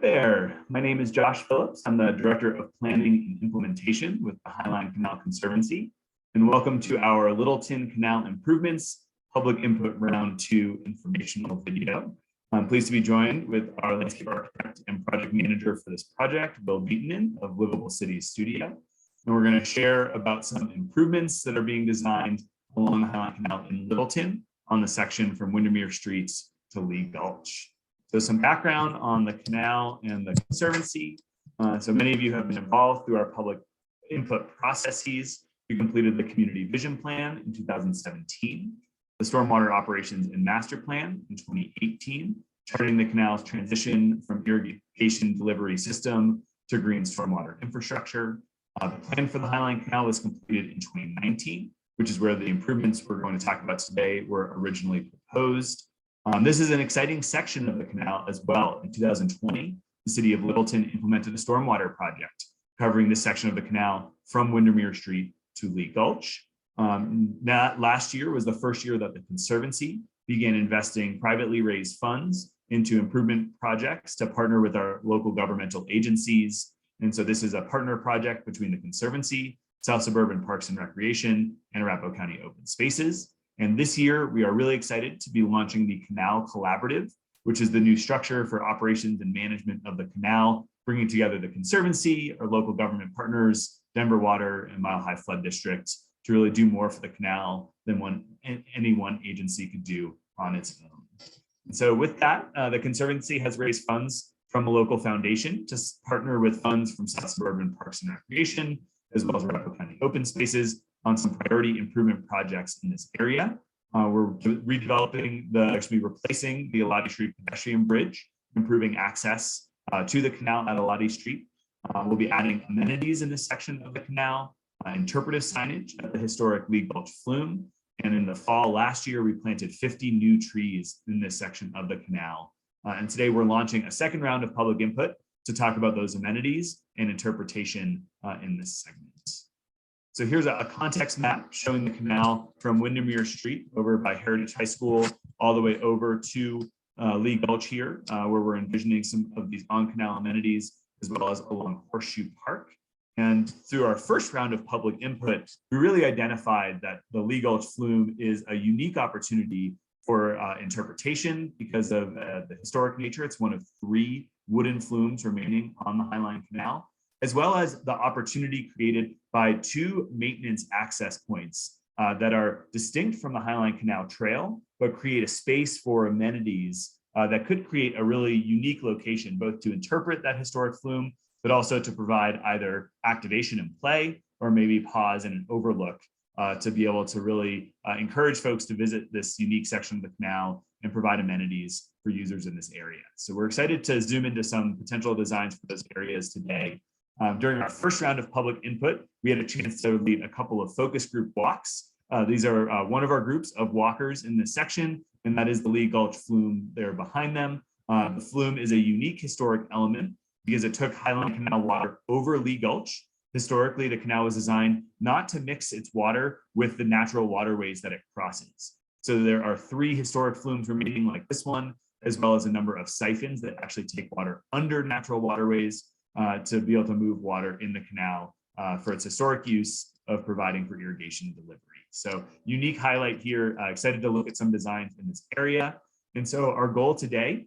There, my name is Josh Phillips. I'm the Director of Planning and Implementation with the Highline Canal Conservancy, and welcome to our Littleton Canal Improvements Public Input Round 2 informational video. I'm pleased to be joined with our landscape architect and project manager for this project, Bill Beaton of Livable Cities Studio. And we're going to share about some improvements that are being designed along the Highline Canal in Littleton on the section from Windermere Streets to Lee Gulch. So some background on the canal and the conservancy. So many of you have been involved through our public input processes. We completed the community vision plan in 2017, the stormwater operations and master plan in 2018, charting the canal's transition from irrigation delivery system to green stormwater infrastructure. The plan for the Highline Canal was completed in 2019, which is where the improvements we're going to talk about today were originally proposed. This is an exciting section of the canal as well. In 2020, the city of Littleton implemented a stormwater project covering this section of the canal from Windermere Street to Lee Gulch. Last year was the first year that the Conservancy began investing privately raised funds into improvement projects to partner with our local governmental agencies. And so this is a partner project between the Conservancy, South Suburban Parks and Recreation, and Arapahoe County Open Spaces. And this year, we are really excited to be launching the Canal Collaborative, which is the new structure for operations and management of the canal, bringing together the Conservancy, our local government partners, Denver Water, and Mile High Flood District to really do more for the canal than any one agency could do on its own. And so with that, the Conservancy has raised funds from a local foundation to partner with funds from South Suburban Parks and Recreation, as well as Arapahoe County Open Spaces, on some priority improvement projects in this area. We're redeveloping replacing the Elati Street pedestrian bridge, improving access to the canal at Elati Street. We'll be adding amenities in this section of the canal, interpretive signage at the historic Lee Gulch flume. And in the fall last year, we planted 50 new trees in this section of the canal. And today we're launching a second round of public input to talk about those amenities and interpretation in this segment. So here's a context map showing the canal from Windermere Street over by Heritage High School all the way over to Lee Gulch here, where we're envisioning some of these on-canal amenities, as well as along Horseshoe Park. And through our first round of public input, we really identified that the Lee Gulch flume is a unique opportunity for interpretation because of the historic nature. It's one of 3 wooden flumes remaining on the Highline Canal, as well as the opportunity created by 2 maintenance access points that are distinct from the Highline Canal Trail, but create a space for amenities that could create a really unique location, both to interpret that historic flume, but also to provide either activation and play, or maybe pause and an overlook to be able to really encourage folks to visit this unique section of the canal and provide amenities for users in this area. So we're excited to zoom into some potential designs for those areas today. During our first round of public input, we had a chance to lead a couple of focus group walks. These are one of our groups of walkers in this section, and that is the Lee Gulch flume there behind them. The flume is a unique historic element because it took Highline Canal water over Lee Gulch. Historically, the canal was designed not to mix its water with the natural waterways that it crosses. So there are 3 historic flumes remaining like this one, as well as a number of siphons that actually take water under natural waterways to be able to move water in the canal for its historic use of providing for irrigation delivery. So unique highlight here, excited to look at some designs in this area. And so our goal today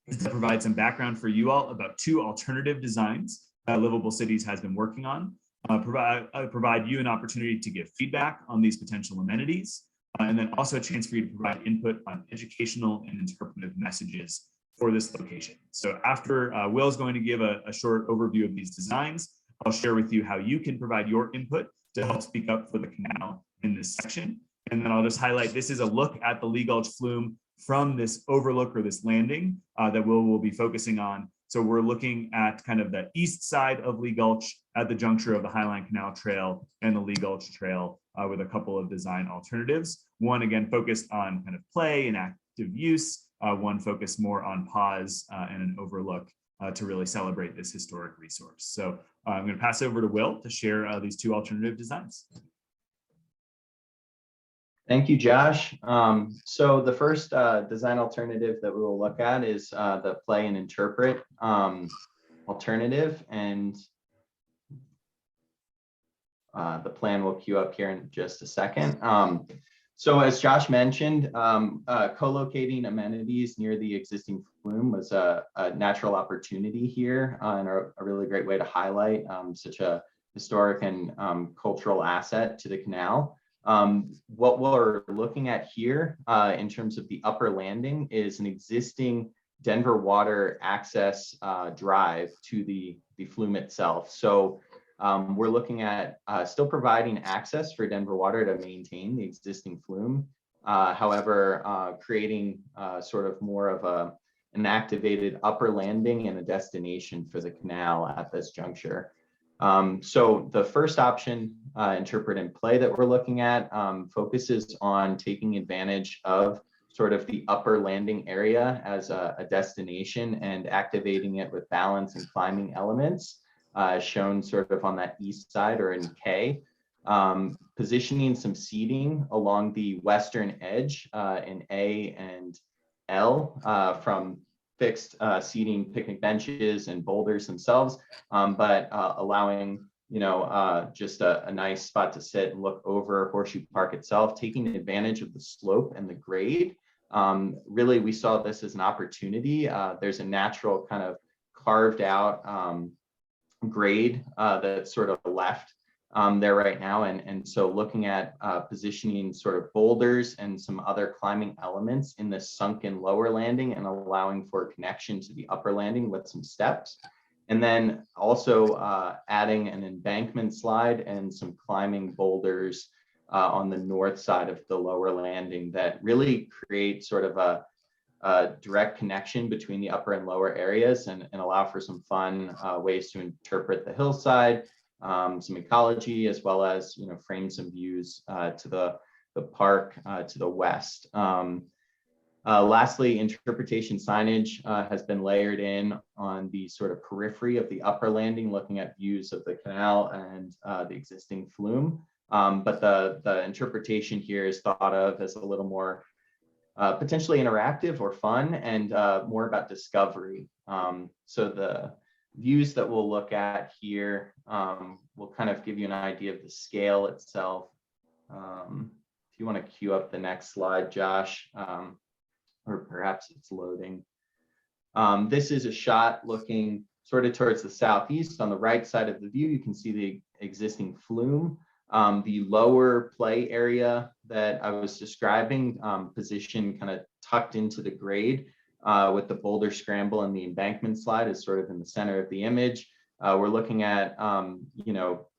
is to provide some background for you all about 2 alternative designs that Livable Cities has been working on, provide you an opportunity to give feedback on these potential amenities, and then also a chance for you to provide input on educational and interpretive messages for this location. So after Will's going to give a short overview of these designs, I'll share with you how you can provide your input to help speak up for the canal in this section. And then I'll just highlight, this is a look at the Lee Gulch flume from this overlook or this landing that we'll be focusing on. So we're looking at kind of the east side of Lee Gulch at the juncture of the Highline Canal Trail and the Lee Gulch Trail with a couple of design alternatives. One, again, focused on kind of play and active use. One focused more on pause and an overlook to really celebrate this historic resource. So I'm going to pass over to Will to share these 2 alternative designs. Thank you, Josh. So the first design alternative that we will look at is the play and interpret alternative, and the plan will queue up here in just a second. So as Josh mentioned, co-locating amenities near the existing flume was a natural opportunity here and a really great way to highlight such a historic and cultural asset to the canal. What we're looking at here in terms of the upper landing is an existing Denver water access drive to the flume itself. So we're looking at still providing access for Denver water to maintain the existing flume. However, creating sort of more of an activated upper landing and a destination for the canal at this juncture. So the first option, interpret and play, that we're looking at focuses on taking advantage of sort of the upper landing area as a destination and activating it with balance and climbing elements, shown sort of on that east side or in K. Positioning some seating along the western edge in A and L from fixed seating, picnic benches and boulders themselves, but allowing just a nice spot to sit and look over Horseshoe Park itself, taking advantage of the slope and the grade. Really, we saw this as an opportunity. There's a natural kind of carved out grade that's sort of left there right now. And so looking at positioning sort of boulders and some other climbing elements in the sunken lower landing and allowing for connection to the upper landing with some steps. And then also adding an embankment slide and some climbing boulders on the north side of the lower landing that really create sort of a direct connection between the upper and lower areas and allow for some fun ways to interpret the hillside, some ecology, as well as frame some views to the park to the west. Lastly, interpretation signage has been layered in on the sort of periphery of the upper landing, looking at views of the canal and the existing flume. But the interpretation here is thought of as a little more potentially interactive or fun and more about discovery. So the views that we'll look at here will kind of give you an idea of the scale itself. If you want to queue up the next slide, Josh, or perhaps it's loading. This is a shot looking sort of towards the southeast. On the right side of the view, you can see the existing flume. The lower play area that I was describing, position kind of tucked into the grade with the boulder scramble and the embankment slide is sort of in the center of the image. We're looking at,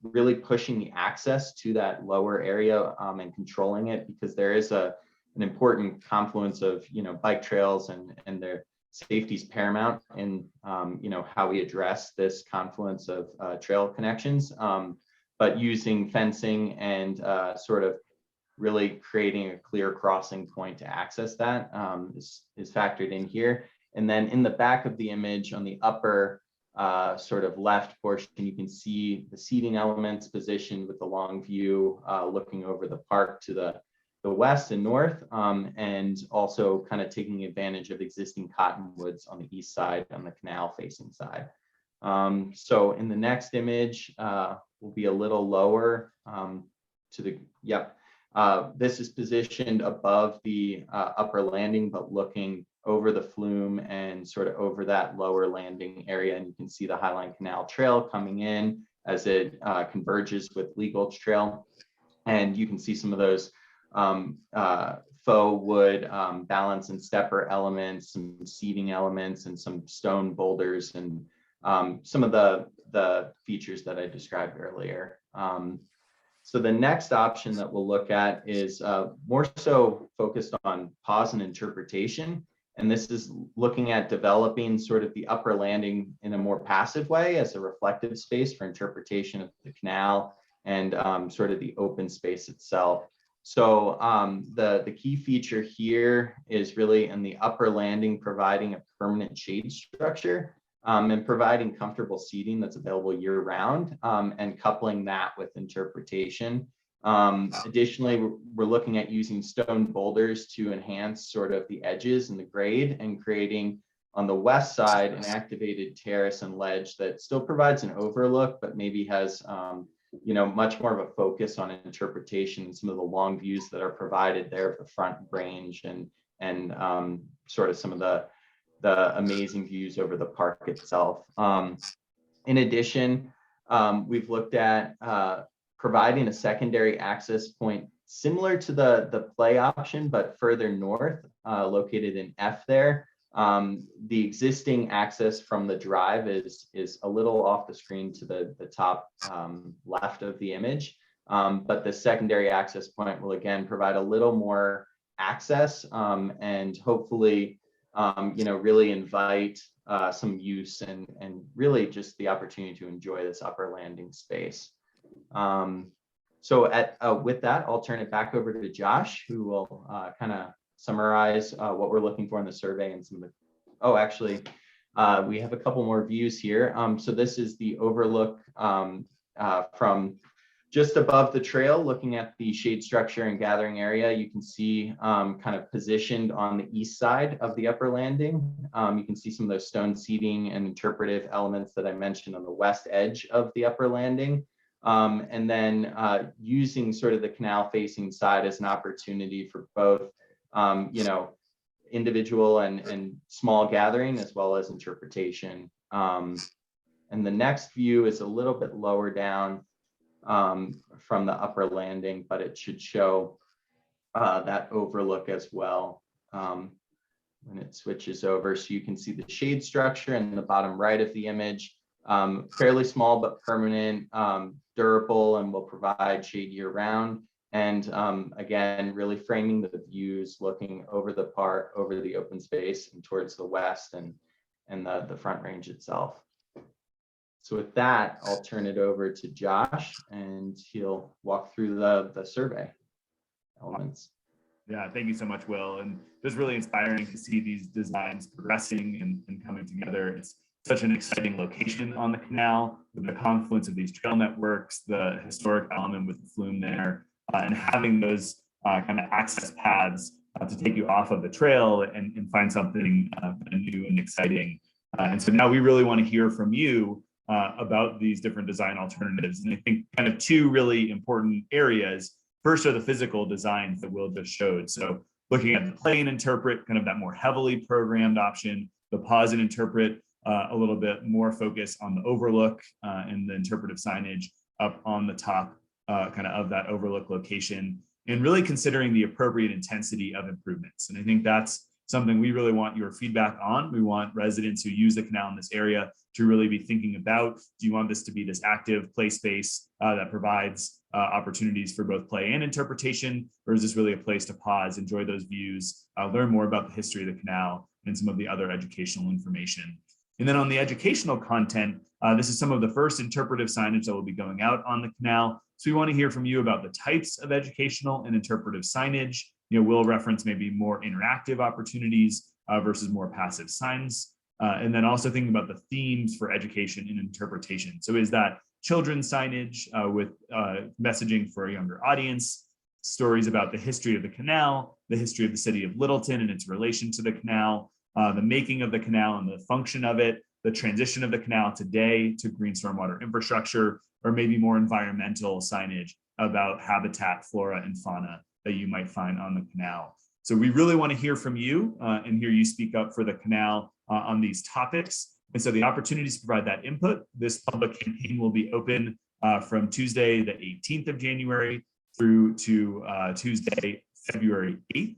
really pushing the access to that lower area and controlling it, because there is an important confluence of, bike trails and their safety is paramount in, how we address this confluence of trail connections. But using fencing and sort of really creating a clear crossing point to access that is factored in here. And then in the back of the image on the upper sort of left portion, you can see the seating elements positioned with the long view looking over the park to the west and north, and also kind of taking advantage of existing cottonwoods on the east side, on the canal facing side. So in the next image, will be a little lower to the, this is positioned above the upper landing, but looking over the flume and sort of over that lower landing area. And you can see the Highline Canal Trail coming in as it converges with Lee Gulch Trail. And you can see some of those faux wood balance and stepper elements, some seating elements, and some stone boulders, and some of the features that I described earlier. So the next option that we'll look at is more so focused on pause and interpretation. And this is looking at developing sort of the upper landing in a more passive way as a reflective space for interpretation of the canal and sort of the open space itself. So the key feature here is really in the upper landing, providing a permanent shade structure and providing comfortable seating that's available year round, and coupling that with interpretation Additionally, we're looking at using stone boulders to enhance sort of the edges and the grade, and creating on the west side an activated terrace and ledge that still provides an overlook, but maybe has much more of a focus on interpretation. Some of the long views that are provided there of the front range, and sort of some of the amazing views over the park itself. In addition, we've looked at providing a secondary access point similar to the play option, but further north, located in F there. The existing access from the drive is a little off the screen to the top left of the image, but the secondary access point will again provide a little more access, and hopefully really invite some use and really just the opportunity to enjoy this upper landing space. With that, I'll turn it back over to Josh, who will kind of summarize what we're looking for in the survey and some of the, we have a couple more views here. So this is the overlook from just above the trail, looking at the shade structure and gathering area. You can see kind of positioned on the east side of the upper landing. You can see some of those stone seating and interpretive elements that I mentioned on the west edge of the upper landing. And then using sort of the canal facing side as an opportunity for both, individual and small gathering, as well as interpretation. And the next view is a little bit lower down from the upper landing, but it should show that overlook as well when it switches over. So you can see the shade structure in the bottom right of the image, fairly small but permanent, durable, and will provide shade year round. And again, really framing the views, looking over the park, over the open space, and towards the west and the front range itself. So with that, I'll turn it over to Josh, and he'll walk through the survey elements. Yeah, thank you so much, Will. And just really inspiring to see these designs progressing and coming together. It's such an exciting location on the canal, with the confluence of these trail networks, the historic element with the flume there, and having those kind of access paths to take you off of the trail and find something new and exciting. And so now we really want to hear from you about these different design alternatives. And I think kind of two really important areas. First are the physical designs that Will just showed. So looking at the play and interpret, kind of that more heavily programmed option, the pause and interpret, a little bit more focus on the overlook and the interpretive signage up on the top kind of that overlook location, and really considering the appropriate intensity of improvements. And I think that's something we really want your feedback on. We want residents who use the canal in this area to really be thinking about, do you want this to be this active play space that provides opportunities for both play and interpretation, or is this really a place to pause, enjoy those views, learn more about the history of the canal and some of the other educational information. And then on the educational content, this is some of the first interpretive signage that will be going out on the canal. So we want to hear from you about the types of educational and interpretive signage. We'll reference maybe more interactive opportunities versus more passive signs. And then also thinking about the themes for education and interpretation. So is that children's signage with messaging for a younger audience, stories about the history of the canal, the history of the city of Littleton and its relation to the canal, the making of the canal and the function of it, the transition of the canal today to green stormwater infrastructure, or maybe more environmental signage about habitat, flora, and fauna that you might find on the canal. So we really want to hear from you and hear you speak up for the canal on these topics. And so the opportunities to provide that input, this public campaign will be open from Tuesday, the 18th of January through to Tuesday, February 8th.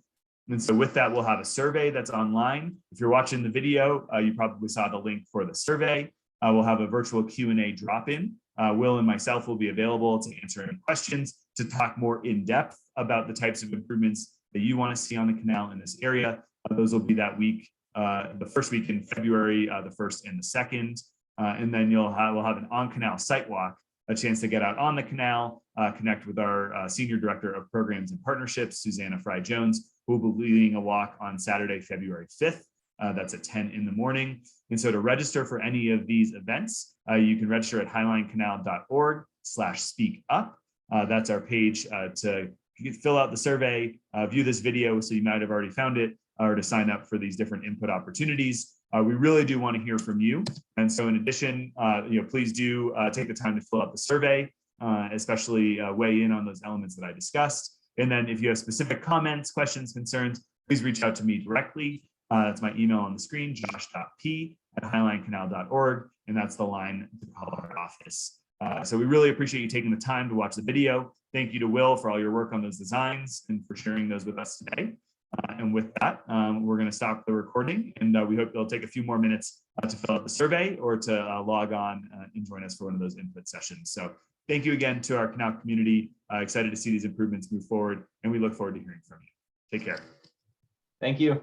And so with that, we'll have a survey that's online. If you're watching the video, you probably saw the link for the survey. We'll have a virtual Q&A drop-in. Will and myself will be available to answer any questions, to talk more in depth about the types of improvements that you want to see on the canal in this area. Those will be that week, the first week in February, the 1st and the 2nd. And then we'll have an on-canal site walk, a chance to get out on the canal, connect with our Senior Director of Programs and Partnerships, Susanna Fry-Jones, who will be leading a walk on Saturday, February 5th. That's at 10 in the morning. And so to register for any of these events, you can register at highlinecanal.org/speak up. That's our page to fill out the survey, view this video, so you might have already found it, or to sign up for these different input opportunities. We really do want to hear from you. And so in addition, please do take the time to fill out the survey, especially weigh in on those elements that I discussed. And then if you have specific comments, questions, concerns, please reach out to me directly. That's my email on the screen, josh.p@highlinecanal.org, and that's the line to call our office. So we really appreciate you taking the time to watch the video. Thank you to Will for all your work on those designs and for sharing those with us today. And with that, we're going to stop the recording, and we hope you'll take a few more minutes to fill out the survey or to log on and join us for one of those input sessions. So thank you again to our Canal community. Excited to see these improvements move forward, and we look forward to hearing from you. Take care. Thank you.